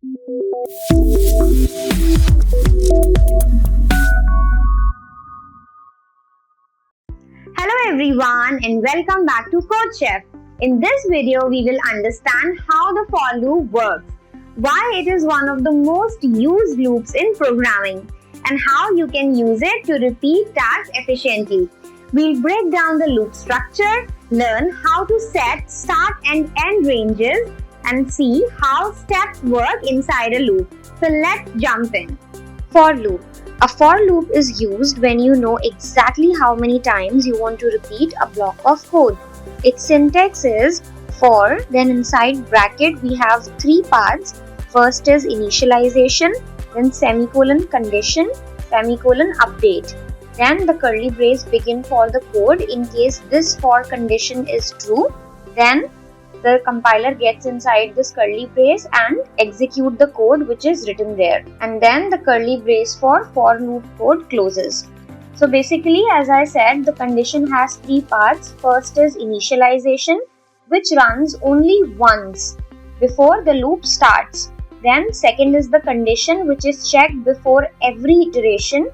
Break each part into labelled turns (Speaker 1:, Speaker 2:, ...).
Speaker 1: Hello everyone and welcome back to CodeChef. In this video, we will understand how the for loop works, why it is one of the most used loops in programming, and how you can use it to repeat tasks efficiently. We'll break down the loop structure, learn how to set start and end ranges, and see how steps work inside a loop. So let's jump in. For loop. A for loop is used when you know exactly how many times you want to repeat a block of code. Its syntax is for, then inside bracket we have three parts. First is initialization, then semicolon condition, semicolon update. Then the curly brace begin for the code in case this for condition is true. Then the compiler gets inside this curly brace and execute the code which is written there. And then the curly brace for loop code closes. So basically, as I said, the condition has three parts. First is initialization, which runs only once before the loop starts. Then second is the condition, which is checked before every iteration.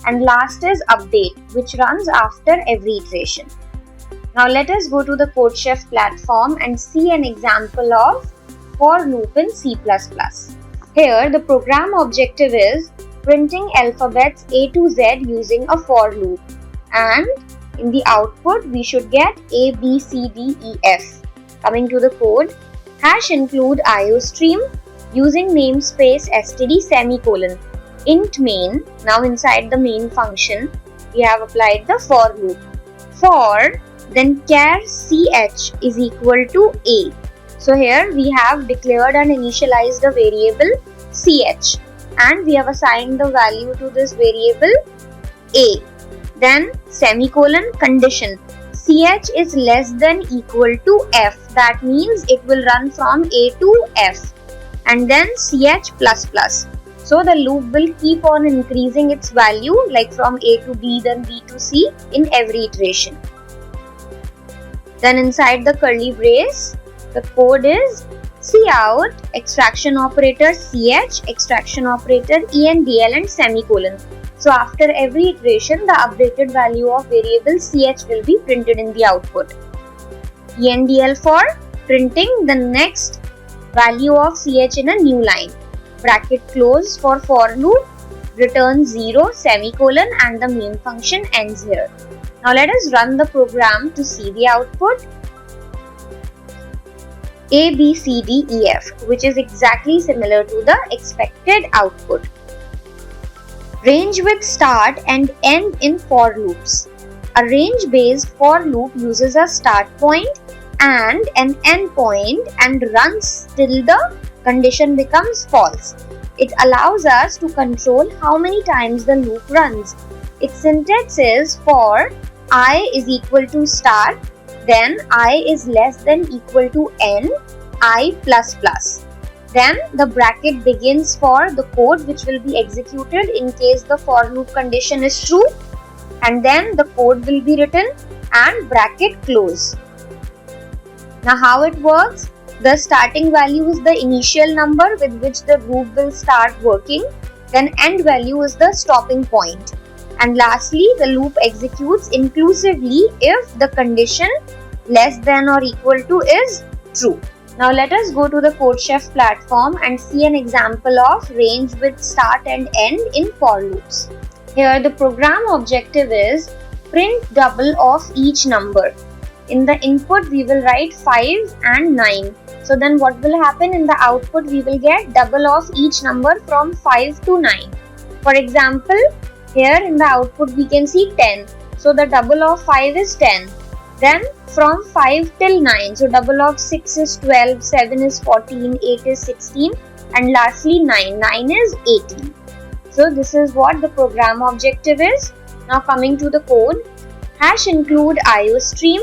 Speaker 1: And last is update, which runs after every iteration. Now let us go to the CodeChef platform and see an example of for loop in C++. Here the program objective is printing alphabets A to Z using a for loop, and in the output we should get A, B, C, D, E, F. Coming to the code, hash include IOStream using namespace std semicolon int main. Now inside the main function we have applied the for loop. For then char ch is equal to a. So here we have declared and initialized a variable ch and we have assigned the value to this variable a. Then semicolon condition, ch is less than equal to f, that means it will run from a to f, and then ch plus plus. So the loop will keep on increasing its value, like from a to b, then b to c in every iteration. Then inside the curly brace, the code is cout, extraction operator ch, extraction operator endl and semicolon. So after every iteration, the updated value of variable ch will be printed in the output. Endl for printing the next value of ch in a new line. Bracket close for loop, return 0, semicolon, and the main function ends here. Now let us run the program to see the output. A, B, C, D, E, F, which is exactly similar to the expected output. Range with start and end in for loops. A range-based for loop uses a start point and an end point and runs till the condition becomes false. It allows us to control how many times the loop runs. Its syntax is for I is equal to start, then I is less than equal to n, I plus plus. Then the bracket begins for the code which will be executed in case the for loop condition is true, and then the code will be written and bracket close. Now how it works? The starting value is the initial number with which the loop will start working, then end value is the stopping point. And lastly, the loop executes inclusively if the condition less than or equal to is true. Now let us go to the CodeChef platform and see an example of range with start and end in for loops. Here the program objective is print double of each number. In the input we will write 5 and 9. So then what will happen in the output? We will get double of each number from 5 to 9. For example, here in the output we can see 10. So the double of 5 is 10. Then from 5 till 9. So double of 6 is 12, 7 is 14, 8 is 16, and lastly 9. 9 is 18. So this is what the program objective is. Now coming to the code, hash include IOStream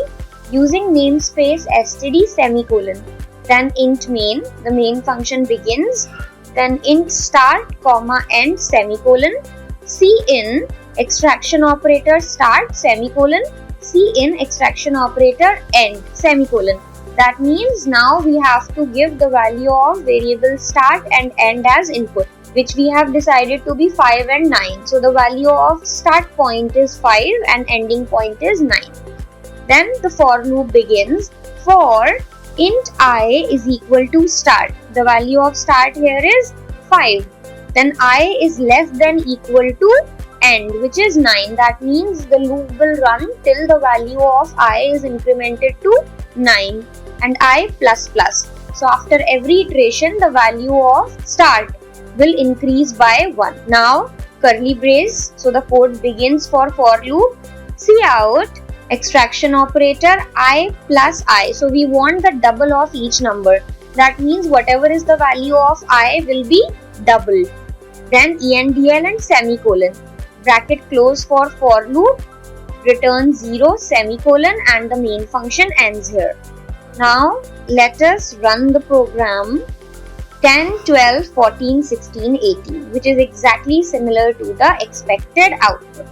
Speaker 1: using namespace std semicolon. Then int main, the main function begins. Then int start, comma end semicolon. Cin extraction operator start semicolon. Cin extraction operator end semicolon. That means now we have to give the value of variable start and end as input, which we have decided to be 5 and 9. So the value of start point is 5 and ending point is 9. Then the for loop begins for int I is equal to start. The value of start here is 5. Then I is less than equal to end, which is 9. That means the loop will run till the value of I is incremented to 9 and I plus plus. So after every iteration, the value of start will increase by 1. Now curly brace, so the code begins for loop, cout extraction operator I plus I. So we want the double of each number. That means whatever is the value of I will be doubled. Then endl and semicolon. Bracket close for loop, return 0 semicolon and the main function ends here. Now let us run the program 10, 12, 14, 16, 18, which is exactly similar to the expected output.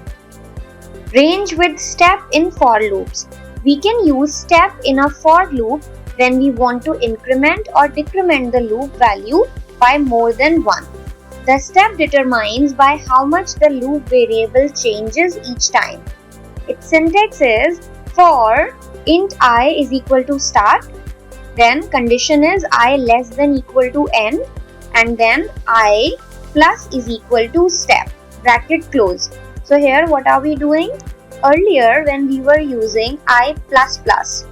Speaker 1: Range with step in for loops. We can use step in a for loop when we want to increment or decrement the loop value by more than 1. The step determines by how much the loop variable changes each time. Its syntax is for int I is equal to start, then condition is I less than equal to end, and then I plus is equal to step, bracket close. So here what are we doing? Earlier when we were using I plus plus,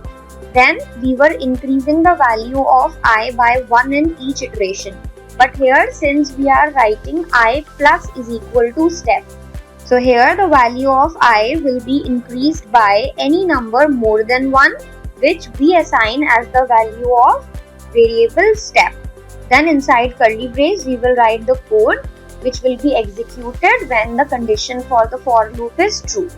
Speaker 1: then we were increasing the value of I by 1 in each iteration. But here since we are writing I plus is equal to step, so here the value of I will be increased by any number more than 1, which we assign as the value of variable step. Then inside curly brace we will write the code which will be executed when the condition for the for loop is true.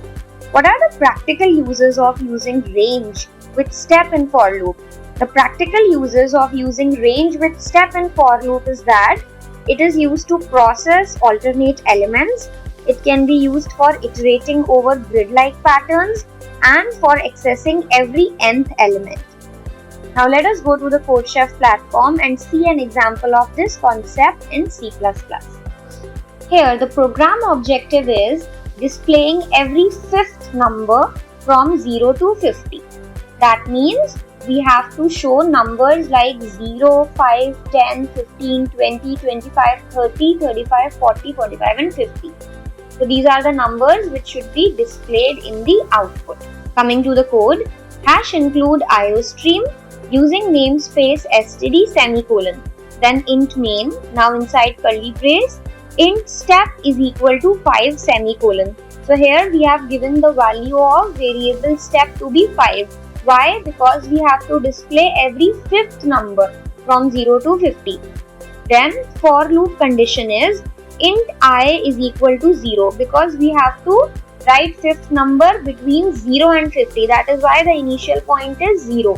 Speaker 1: What are the practical uses of using range with step in for loop? The practical uses of using range with step in for loop is that it is used to process alternate elements. It can be used for iterating over grid-like patterns and for accessing every nth element. Now let us go to the CodeChef platform and see an example of this concept in C++. Here the program objective is displaying every fifth number from 0 to 50. That means we have to show numbers like 0, 5, 10, 15, 20, 25, 30, 35, 40, 45 and 50. So these are the numbers which should be displayed in the output. Coming to the code, hash include IOStream using namespace std semicolon. Then int main, now inside curly brace, int step is equal to 5 semicolon. So here we have given the value of variable step to be 5. Why? Because we have to display every fifth number from 0 to 50. Then for loop condition is int I is equal to 0 because we have to write fifth number between 0 and 50. That is why the initial point is 0.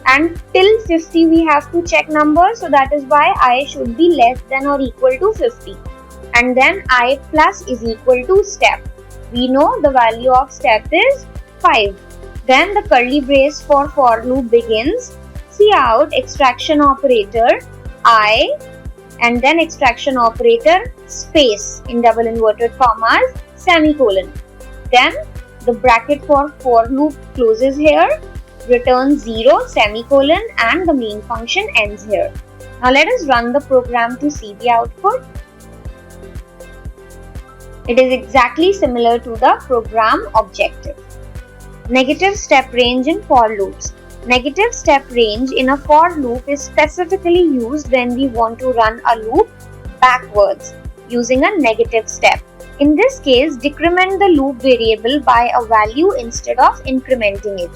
Speaker 1: And till 50 we have to check number, so that is why I should be less than or equal to 50. And then I plus is equal to step. We know the value of step is 5. Then the curly brace for loop begins, cout extraction operator I and then extraction operator space in double inverted commas semicolon. Then the bracket for loop closes here, returns 0 semicolon and the main function ends here. Now let us run the program to see the output. It is exactly similar to the program objective. Negative step range in for loops. Negative step range in a for loop is specifically used when we want to run a loop backwards using a negative step. In this case, decrement the loop variable by a value instead of incrementing it.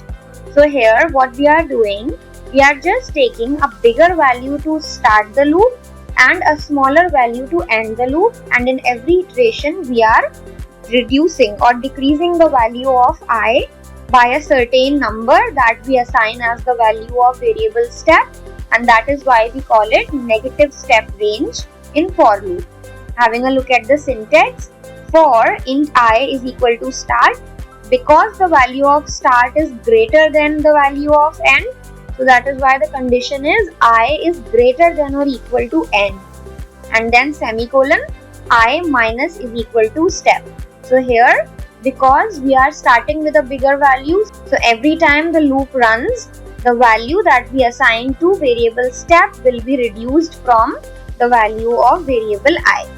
Speaker 1: So here what we are doing, we are just taking a bigger value to start the loop and a smaller value to end the loop, and in every iteration we are reducing or decreasing the value of I by a certain number that we assign as the value of variable step, and that is why we call it negative step range in for loop. Having a look at the syntax, for int I is equal to start, because the value of start is greater than the value of end, So that is why the condition is I is greater than or equal to n. And then semicolon, I minus is equal to step. So here, because we are starting with a bigger value, so every time the loop runs, the value that we assign to variable step will be reduced from the value of variable I.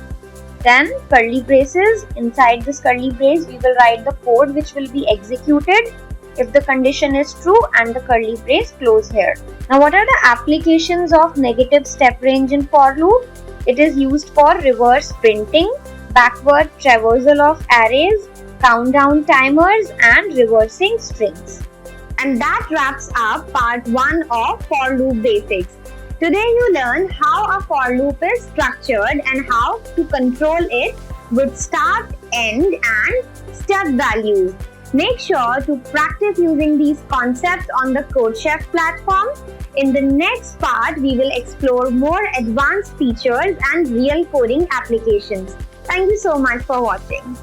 Speaker 1: Then curly braces, inside this curly brace we will write the code which will be executed if the condition is true and the curly brace close here. Now what are the applications of negative step range in for loop? It is used for reverse printing, backward traversal of arrays, countdown timers and reversing strings. And that wraps up part 1 of for loop basics. Today you learn how a for loop is structured and how to control it with start, end and step values. Make sure to practice using these concepts on the CodeChef platform. In the next part, we will explore more advanced features and real coding applications. Thank you so much for watching.